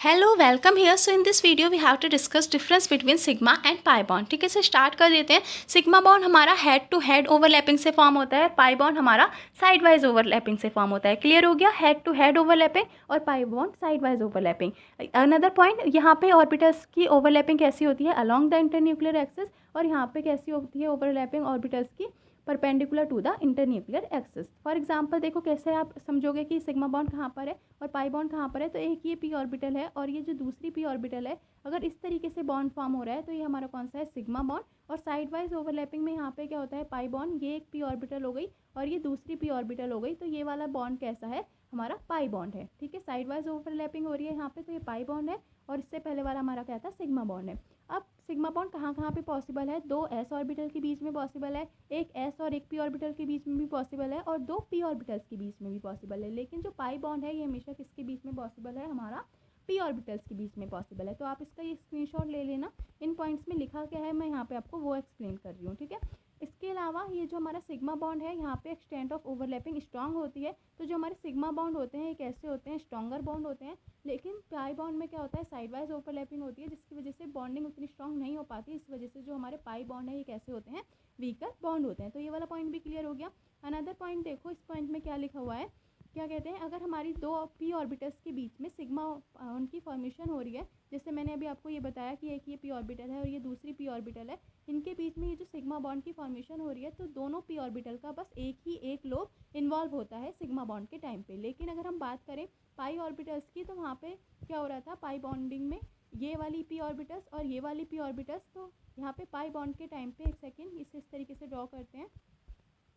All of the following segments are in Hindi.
Hello welcome here. So in this video we have to discuss difference between sigma and pi bond. ठीक है, इसे स्टार्ट कर देते हैं। सिग्मा बॉन्ड हमारा हेड टू हेड ओवरलैपिंग से फॉर्म होता है, पाई बॉन्ड हमारा साइड वाइज ओवरलैपिंग से फॉर्म होता है। क्लियर हो गया? हेड टू हेड ओवरलैपिंग और pi bond side wise overlapping. Another point, यहाँ पे ऑर्बिटल्स की ओवरलैपिंग कैसी होती है? Along the internuclear axis. और यहाँ पे कैसी होती है ओवरलैपिंग ऑर्बिटल्स की? Perpendicular to the internuclear axis. For example देखो कैसे आप समझोगे कि सिग्मा बॉन्ड कहाँ पर है और पाई बॉन्ड कहाँ पर है। तो एक ये पी ऑर्बिटल है और ये जो दूसरी पी ऑर्बिटल है, अगर इस तरीके से बॉन्ड फॉर्म हो रहा है तो ये हमारा कौन सा है? Sigma bond. और साइड वाइज ओवरलैपिंग में यहाँ पे क्या होता है? Pi bond. ये एक पी ऑर्बिटल हो गई और ये दूसरी पी ऑर्बिटल हो गई, तो ये वाला बॉन्ड कैसा है? हमारा पाई बॉन्ड है। ठीक है, साइड वाइज ओवरलैपिंग हो रही है यहाँ पे, तो ये पाई बॉन्ड है। और इससे पहले वाला हमारा क्या था? सिग्मा बॉन्ड है। अब सिग्मा बॉन्ड कहाँ कहाँ पे पॉसिबल है? दो एस ऑर्बिटल के बीच में पॉसिबल है, एक एस और एक पी ऑर्बिटल के बीच में भी पॉसिबल है, और दो पी ऑर्बिटल्स के बीच में भी पॉसिबल है। लेकिन जो पाई बॉन्ड है ये हमेशा किसके बीच में पॉसिबल है? हमारा पी ऑर्बिटल्स के बीच में पॉसिबल है। तो आप इसका ये स्क्रीनशॉट ले लेना। इन पॉइंट्स में लिखा क्या है मैं यहाँ पे आपको वो एक्सप्लेन कर रही हूँ। ठीक है, इसके अलावा ये जो हमारा सिग्मा बॉन्ड है, यहाँ पे एक्सटेंट ऑफ ओवरलैपिंग स्ट्रांग होती है। तो जो हमारे सिग्मा बॉन्ड होते हैं ये कैसे होते हैं? स्ट्रॉन्गर बॉन्ड होते हैं। लेकिन पाई बॉन्ड में क्या होता है? साइड वाइज ओवरलैपिंग होती है, जिसकी वजह से बॉन्डिंग उतनी स्ट्रांग नहीं हो पाती। इस वजह से जो हमारे पाई बॉन्ड है ये कैसे होते हैं? वीकर बॉन्ड होते हैं। तो ये वाला पॉइंट भी क्लियर हो गया। अनदर पॉइंट देखो, इस पॉइंट में क्या लिखा हुआ है? क्या कहते हैं? अगर हमारी दो पी ऑर्बिटल्स के बीच में सिग्मा उनकी फॉर्मेशन हो रही है, जैसे मैंने अभी आपको ये बताया कि एक ये पी ऑर्बिटल है और ये दूसरी पी ऑर्बिटल है, इनके बीच में ये जो सिग्मा बॉन्ड की फॉर्मेशन हो रही है, तो दोनों पी ऑर्बिटल का बस एक लोब इन्वॉल्व होता है सिग्मा बॉन्ड के टाइम पे। लेकिन अगर हम बात करें पाई ऑर्बिटल्स की, तो वहाँ पे क्या हो रहा था? पाई बॉन्डिंग में ये वाली पी ऑर्बिटल्स और ये वाली पी ऑर्बिटल्स, तो यहाँ पे पाई बॉन्ड के टाइम पे, एक सेकेंड इसे इस तरीके से ड्रॉ करते हैं,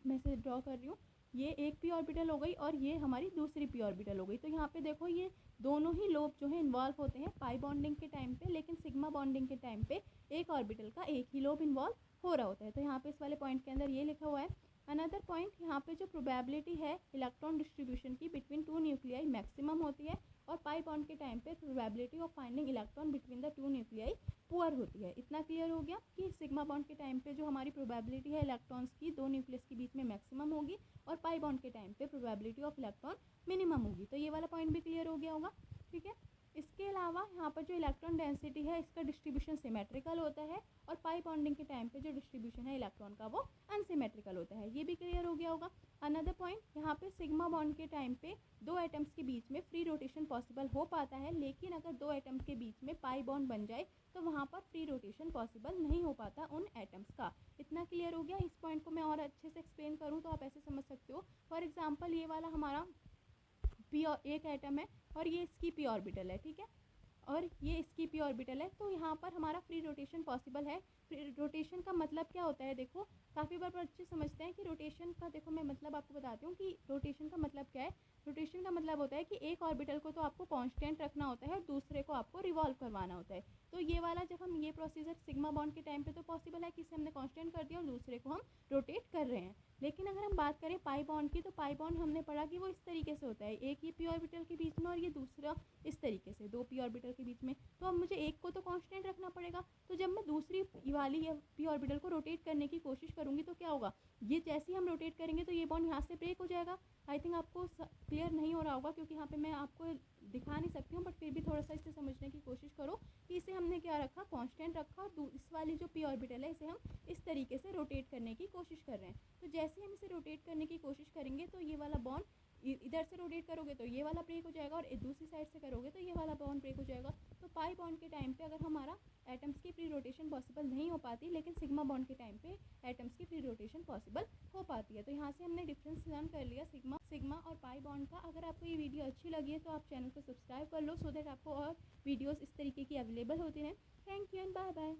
मैं इसे ड्रॉ कर रही हूँ। ये एक पी ऑर्बिटल हो गई और ये हमारी दूसरी पी ऑर्बिटल हो गई। तो यहाँ पे देखो ये दोनों ही लोब जो है इन्वॉल्व होते हैं पाई बॉन्डिंग के टाइम पे, लेकिन सिग्मा बॉन्डिंग के टाइम पे एक ऑर्बिटल का एक ही लोब इन्वॉल्व हो रहा होता है। तो यहाँ पे इस वाले पॉइंट के अंदर ये लिखा हुआ है। अनदर पॉइंट, यहाँ पे जो प्रोबेबिलिटी है इलेक्ट्रॉन डिस्ट्रीब्यूशन की बिटवीन टू न्यूक्लियाई मैक्सिमम होती है, और पाई बॉन्ड के टाइम पे probability of finding electron between the two nuclei poor होती है। इतना क्लियर हो गया कि सिग्मा बॉन्ड के टाइम पे जो हमारी प्रोबेबिलिटी है इलेक्ट्रॉन्स की दो न्यूक्लियस के बीच में मैक्सिमम होगी, और पाई बॉन्ड के टाइम पे प्रोबेबिलिटी ऑफ इलेक्ट्रॉन मिनिमम होगी। तो ये वाला पॉइंट भी क्लियर हो गया होगा। ठीक है, इसके अलावा यहाँ पर जो इलेक्ट्रॉन डेंसिटी है इसका डिस्ट्रीब्यूशन सिमेट्रिकल होता है, और पाई बॉन्डिंग के टाइम पे जो डिस्ट्रीब्यूशन है इलेक्ट्रॉन का वो अनसिमेट्रिकल होता है। ये भी क्लियर हो गया होगा। अनदर पॉइंट, यहाँ पे सिग्मा बॉन्ड के टाइम पे दो एटम्स के बीच में फ्री रोटेशन पॉसिबल हो पाता है, लेकिन अगर दो एटम्स के बीच में पाई बॉन्ड बन जाए तो वहाँ पर फ्री रोटेशन पॉसिबल नहीं हो पाता उन एटम्स का। इतना क्लियर हो गया। इस पॉइंट को मैं और अच्छे से एक्सप्लेन करूँ तो आप ऐसे समझ सकते हो। फॉर एग्जाम्पल ये वाला हमारा पी एक एटम है और ये इसकी पी ऑर्बिटल है। ठीक है, और ये इसकी पी ऑर्बिटल है, तो यहाँ पर हमारा फ्री रोटेशन पॉसिबल है। फ्री रोटेशन का मतलब क्या होता है? देखो काफ़ी बार बच्चे समझते हैं कि रोटेशन का, देखो मैं मतलब आपको बताती हूँ कि रोटेशन का मतलब क्या है। रोटेशन का मतलब होता है कि एक ऑर्बिटल को तो आपको कांस्टेंट रखना होता है और दूसरे को आपको रिवॉल्व करवाना होता है। तो ये वाला जब हम ये प्रोसीजर सिग्मा बॉन्ड के टाइम पे तो पॉसिबल है कि इसे हमने कांस्टेंट कर दिया और दूसरे को हम रोटेट कर रहे हैं। लेकिन अगर हम बात करें पाई बॉन्ड की, तो पाई बॉन्ड हमने पढ़ा कि वो इस तरीके से होता है, एक ये पी ऑर्बिटल के बीच में और ये दूसरा इस तरीके से दो पी ऑर्बिटल के बीच में। तो अब मुझे एक को तो कांस्टेंट रखना पड़ेगा, तो जब मैं दूसरी वाली पी ऑर्बिटल को रोटेट करने की कोशिश करूंगी तो क्या होगा? ये जैसे ही हम रोटेट करेंगे तो ये बॉन्ड यहाँ से ब्रेक हो जाएगा। आई थिंक आपको क्लियर नहीं हो रहा होगा क्योंकि यहाँ पे मैं आपको दिखा नहीं सकती हूँ, बट फिर भी थोड़ा सा इसे समझने की कोशिश करो कि इसे हमने क्या रखा? कांस्टेंट रखा, और इस वाली जो पी ऑर्बिटल है इसे हम इस तरीके से रोटेट करने की कोशिश कर रहे हैं। तो जैसे ही हम इसे रोटेट करने की कोशिश करेंगे तो ये वाला बॉन्ड इधर से रोटेट करोगे तो ये वाला ब्रेक हो जाएगा, और दूसरी साइड से करोगे तो ये वाला बॉन्ड ब्रेक हो जाएगा। तो पाई बॉन्ड के टाइम पे अगर हमारा एटम्स की फ्री रोटेशन पॉसिबल नहीं हो पाती, लेकिन सिग्मा बॉन्ड के टाइम पे एटम्स की फ्री रोटेशन पॉसिबल हो पाती है। तो यहाँ से हमने डिफरेंस लर्न कर लिया सिग्मा और पाई बॉन्ड का। अगर आपको ये वीडियो अच्छी लगी है तो आप चैनल को सब्सक्राइब कर लो, सो दैट आपको और वीडियोस इस तरीके की अवेलेबल होती रहें। Thank you and bye bye.